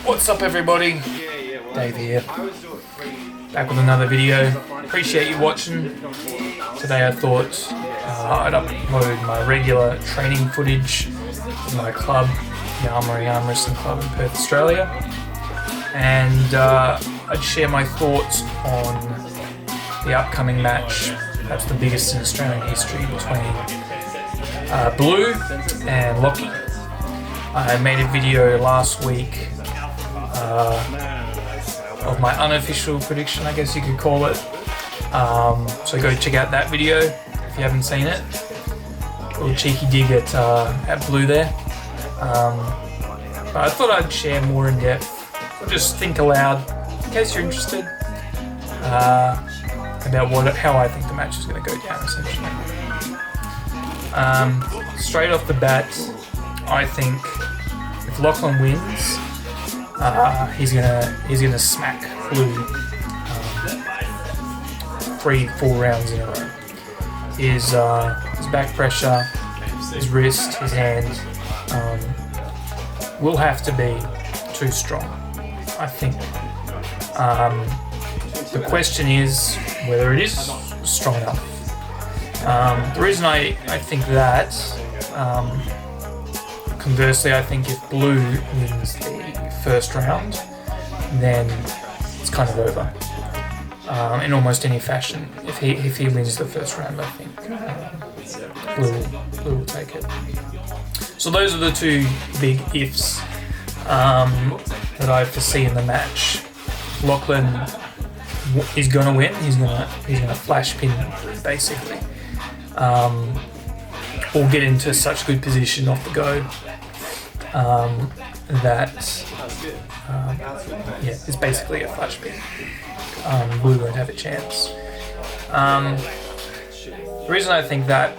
What's up, everybody? Dave here, back with another video. Appreciate you watching. Today I thought I'd upload my regular training footage in my club, the Armoury Armwrestling Club in Perth, Australia, and I'd share my thoughts on the upcoming match, perhaps the biggest in Australian history, between Blue and Lockie. I made a video last week of my unofficial prediction, I guess you could call it. So go check out that video if you haven't seen it. A little cheeky dig at Blue there. But I thought I'd share more in depth, or just think aloud, in case you're interested, about how I think the match is going to go down, essentially. Straight off the bat, I think if Lachlan wins, he's gonna smack Blue 3-4 rounds in a row. His back pressure, his wrist, his hand will have to be too strong, I think. The question is whether it is strong enough. The reason I think that, conversely, I think if Blue wins the first round, then it's kind of over. In almost any fashion, if he wins the first round, I think Blue will take it. So those are the two big ifs that I foresee in the match. Lachlan is going to win. He's going to flash pin, basically, or get into such good position off the go that it's basically a flash pin. Blue won't have a chance. The reason I think that,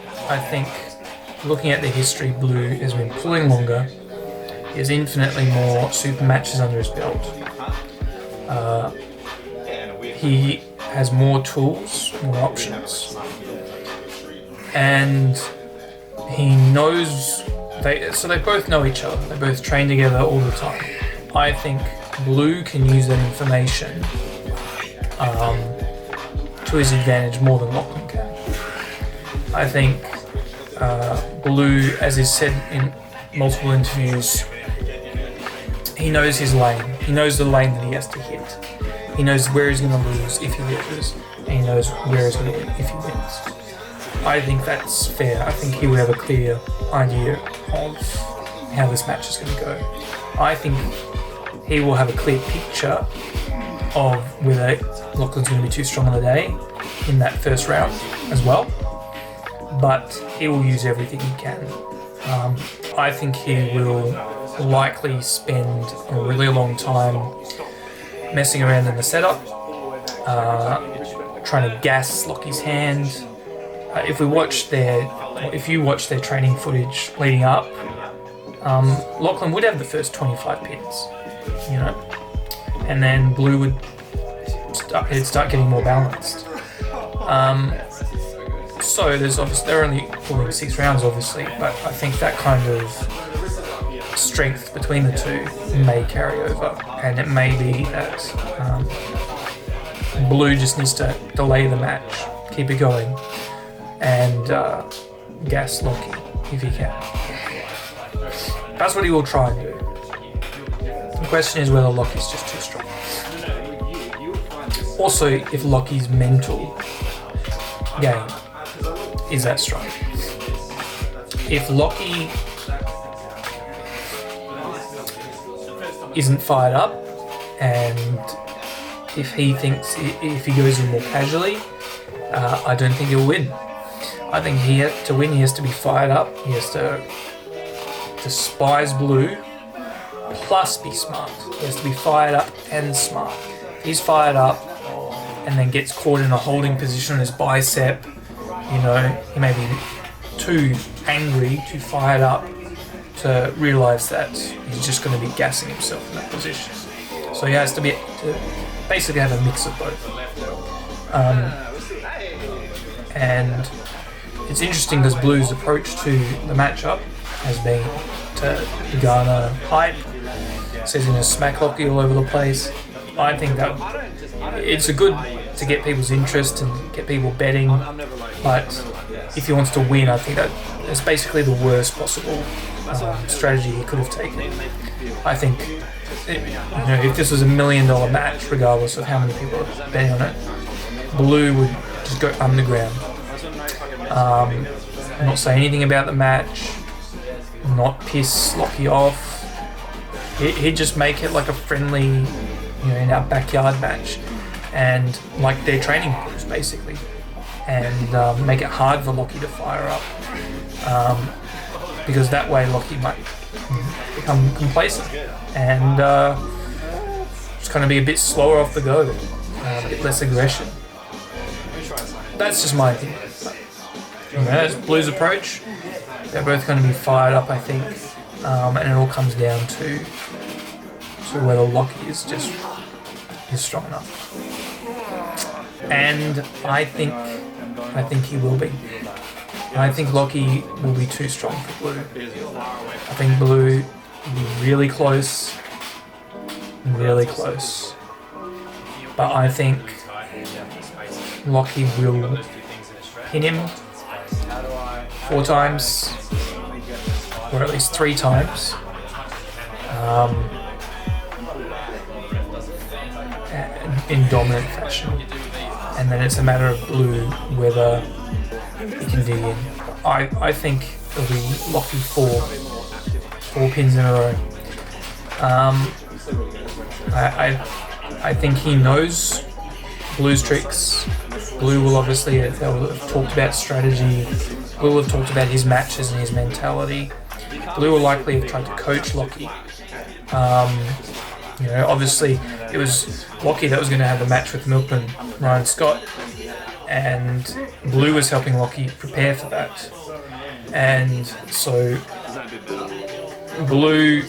looking at the history, Blue has been pulling longer. He has infinitely more super matches under his belt. He has more tools, more options, and he knows. So they both know each other. They both train together all the time. I think Blue can use that information to his advantage more than Lachlan can. I think Blue, as is said in multiple interviews, he knows his lane. He knows the lane that he has to hit. He knows where he's going to lose if he loses, and he knows where he's going to win if he wins. I think that's fair. I think he will have a clear idea of how this match is going to go. I think he will have a clear picture of whether Lachlan's going to be too strong on the day in that first round as well, but he will use everything he can. I think he will likely spend a really long time messing around in the setup, trying to gas Lockie's hand. If you watch their training footage leading up, Lachlan would have the first 25 pins, and then Blue would start getting more balanced. So they're only pulling 6 rounds, obviously, but I think that kind of strength between the two may carry over, and it may be that Blue just needs to delay the match, keep it going, and gas Lockie if he can. That's what he will try and do. The question is whether Lockie's just too strong. Also, if Lockie's mental game is that strong. If Lockie isn't fired up, and if he thinks if he goes in more casually, I don't think he'll win. I think to win, he has to be fired up. He has to despise Blue, plus be smart. He has to be fired up and smart. If he's fired up and then gets caught in a holding position on his bicep, he may be too angry, too fired up to realise that he's just going to be gassing himself in that position. So he has to basically have a mix of both. And it's interesting because Blue's approach to the matchup has been to garner hype. Says he's going to smack Lockie all over the place. I think that it's a good to get people's interest and get people betting, but if he wants to win, I think that it's basically the worst possible strategy he could have taken. I think if this was $1 million match, regardless of how many people are betting on it, Blue would just go underground. Not say anything about the match, not piss Lockie off. He'd just make it like a friendly, in our backyard match, and like their training groups basically, and make it hard for Lockie to fire up, because that way Lockie might become complacent and just kind of be a bit slower off the go, a bit less aggression. That's just my opinion. That's Blue's approach. They're both going to be fired up, I think, and it all comes down to whether Lockie is strong enough. And I think he will be. I think Lockie will be too strong for Blue. I think Blue will be really close. But I think Lockie will pin him 4 times, or at least 3 times. In dominant fashion, and then it's a matter of Blue whether he can dig in. I think it'll be Lockie 4 pins in a row. I think he knows Blue's tricks. Blue will obviously they'll have talked about strategy. Blue will have talked about his matches and his mentality. Blue will likely have tried to coach Lockie. Obviously it was Lockie that was going to have the match with Milkman Ryan Scott, and Blue was helping Lockie prepare for that. And so Blue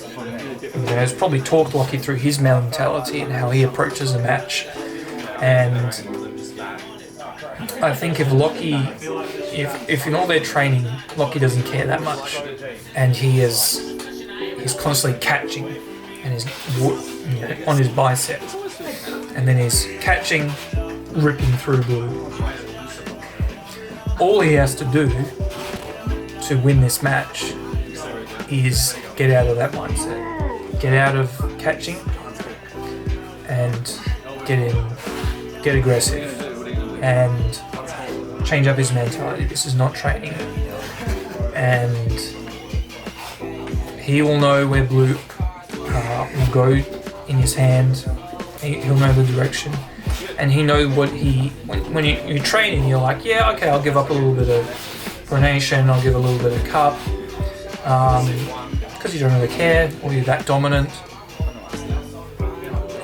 has probably talked Lockie through his mentality and how he approaches a match. And I think if Lockie, if in all their training Lockie doesn't care that much, and he's constantly catching and he's on his bicep, and then he's catching, ripping through Blue. All he has to do to win this match is get out of that mindset, get out of catching, and get aggressive, and change up his mentality. This is not training, and he will know where Blue will go in his hand. He'll know the direction, and he knows what when you're training, you're like, yeah, okay, I'll give up a little bit of pronation, I'll give a little bit of cup, because you don't really care, or you're that dominant.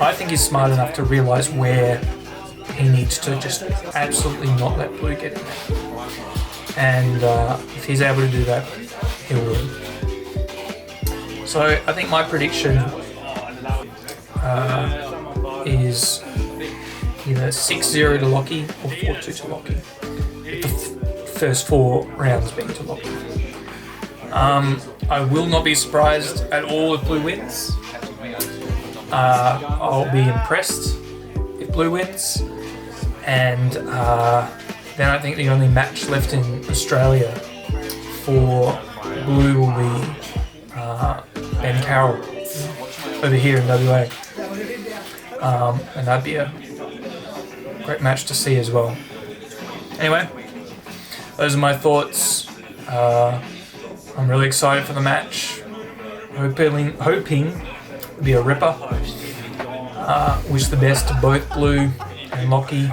I think he's smart enough to realise where he needs to just absolutely not let Blue get in there. And if he's able to do that, he'll win. So I think my prediction is either 6-0 to Lockie or 4-2 to Lockie, with the first 4 rounds being to Lockie. I will not be surprised at all if Blue wins. I'll be impressed if Blue wins, and then I think the only match left in Australia for Blue will be Ben Carroll over here in WA, and that'd be a great match to see as well. Anyway, those are my thoughts. I'm really excited for the match. Hoping it'll be a ripper. Wish the best to both Blue and Lockie.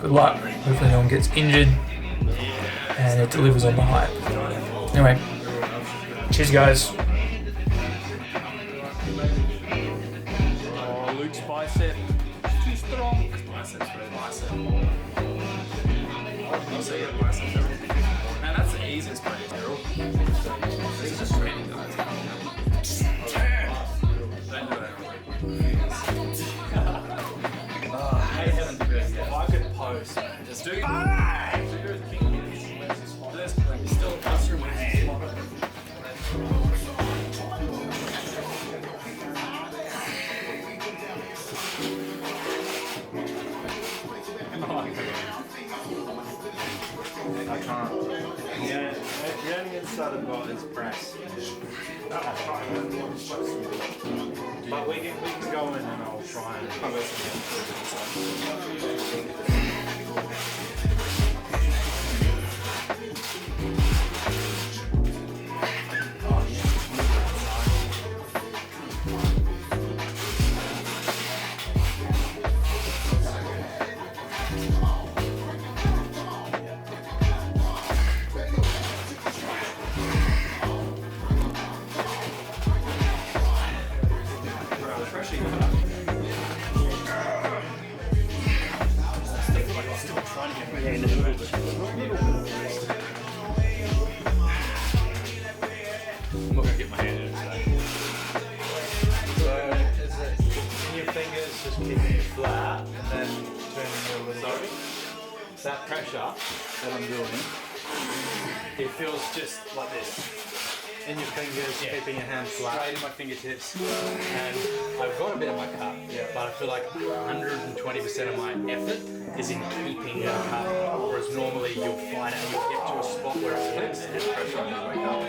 Good luck. Hopefully no one gets injured and it delivers on the hype. Anyway, cheers guys. Luke's bicep too strong. His bicep's very bicep. I'll see your biceps. Man, that's the easiest part, Daryl. This is just training, guys. Don't do that. If I could post, man, just do it. Still, what's your But we can go in and I'll try and I'm not gonna get my hand in it today. So is it in your fingers just keeping it flat and then turning it a little bit? That pressure that I'm doing, it feels just like this. In your fingers, keeping your hand flat. Straight in my fingertips. And I've got a bit of my cup, but I feel like 120% of my effort is in keeping the cup. Whereas normally you'll find out, you'll get to a spot where it flips and pressure on your way up.